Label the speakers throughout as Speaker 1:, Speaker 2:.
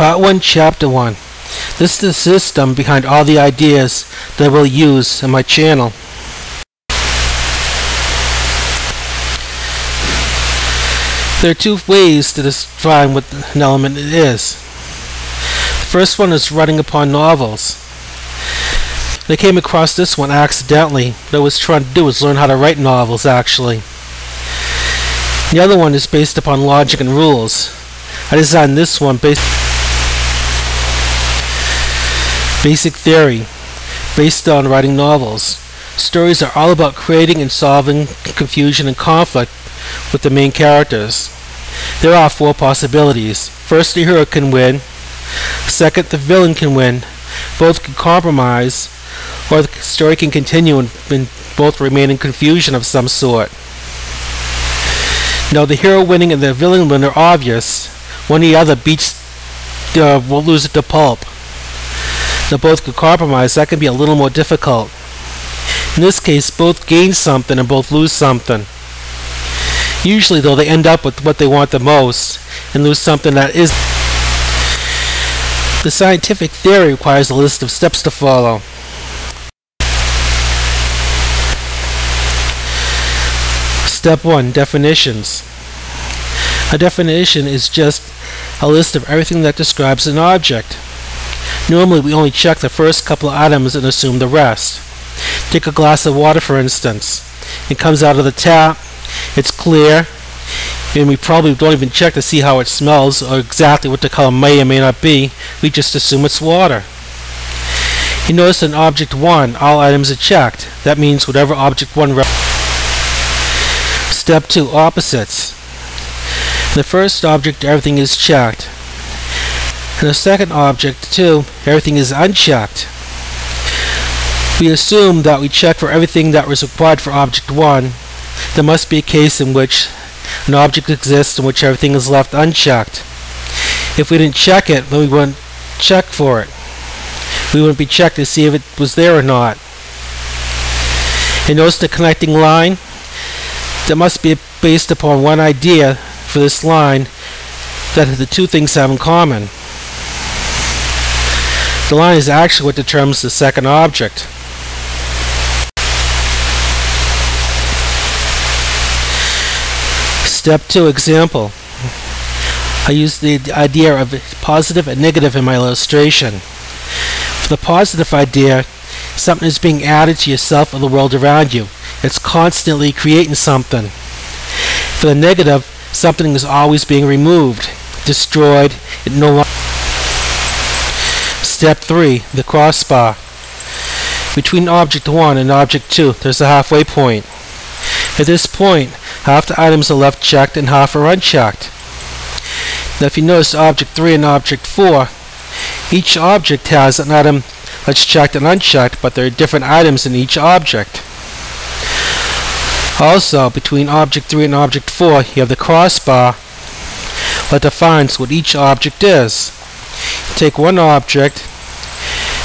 Speaker 1: Part 1, Chapter 1. This is the system behind all the ideas that I will use in my channel. There are two ways to define what an element is. The first one is running upon novels. I came across this one accidentally. What I was trying to do was learn how to write novels, actually. The other one is based upon logic and rules. I designed this one basic theory, based on writing novels. Stories are all about creating and solving confusion and conflict with the main characters. There are four possibilities. First, the hero can win. Second, the villain can win. Both can compromise, or the story can continue and both remain in confusion of some sort. Now, the hero winning and the villain winning are obvious. One or the other will lose it to pulp. Now, both can compromise. That can be a little more difficult. In this case, both gain something and both lose something. Usually, though, they end up with what they want the most and lose something that is. The scientific theory requires a list of steps to follow. Step 1. Definitions. A definition is just a list of everything that describes an object. Normally, we only check the first couple of items and assume the rest. Take a glass of water, for instance. It comes out of the tap. It's clear, and we probably don't even check to see how it smells or exactly what the color may or may not be. We just assume it's water. You notice in Object 1, all items are checked. That means whatever Object 1 Step 2. Opposites. In the first object, everything is checked. In the second object, 2, everything is unchecked. We assume that we check for everything that was required for Object 1. There must be a case in which an object exists in which everything is left unchecked. If we didn't check it, then we wouldn't check for it. We wouldn't be checked to see if it was there or not. And notice the connecting line? That must be based upon one idea for this line that the two things have in common. The line is actually what determines the second object. Step 2. Example. I use the idea of positive and negative in my illustration. For the positive idea, something is being added to yourself or the world around you. It's constantly creating something. For the negative, something is always being removed, destroyed. It no longer. Step 3. The crossbar. Between Object 1 and Object 2, there's a halfway point. At this point, half the items are left checked and half are unchecked. Now, if you notice Object 3 and Object 4, each object has an item that's checked and unchecked, but there are different items in each object. Also, between Object 3 and Object 4, you have the crossbar that defines what each object is. You take one object,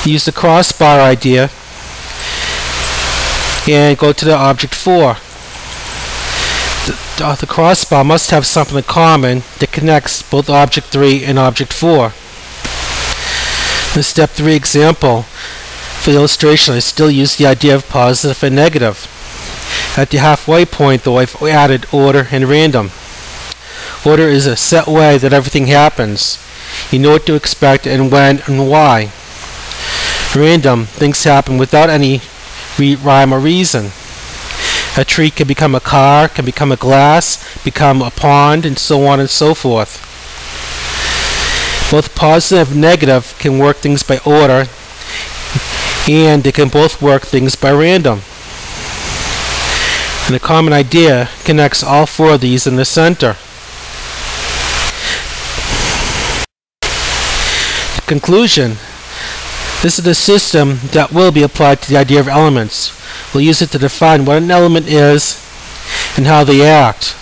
Speaker 1: use the crossbar idea, and go to the Object 4. The crossbar must have something in common that connects both Object 3 and Object 4. In Step 3 example, for the illustration, I still use the idea of positive and negative. At the halfway point, though, I've added order and random. Order is a set way that everything happens. You know what to expect and when and why. Random, things happen without any rhyme or reason. A tree can become a car, can become a glass, become a pond, and so on and so forth. Both positive and negative can work things by order, and they can both work things by random. And a common idea connects all four of these in the center. The conclusion. This is a system that will be applied to the idea of elements. We'll use it to define what an element is and how they act.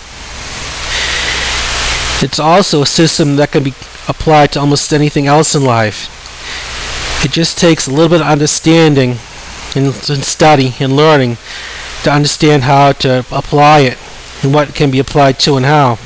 Speaker 1: It's also a system that can be applied to almost anything else in life. It just takes a little bit of understanding and study and learning to understand how to apply it and what it can be applied to and how.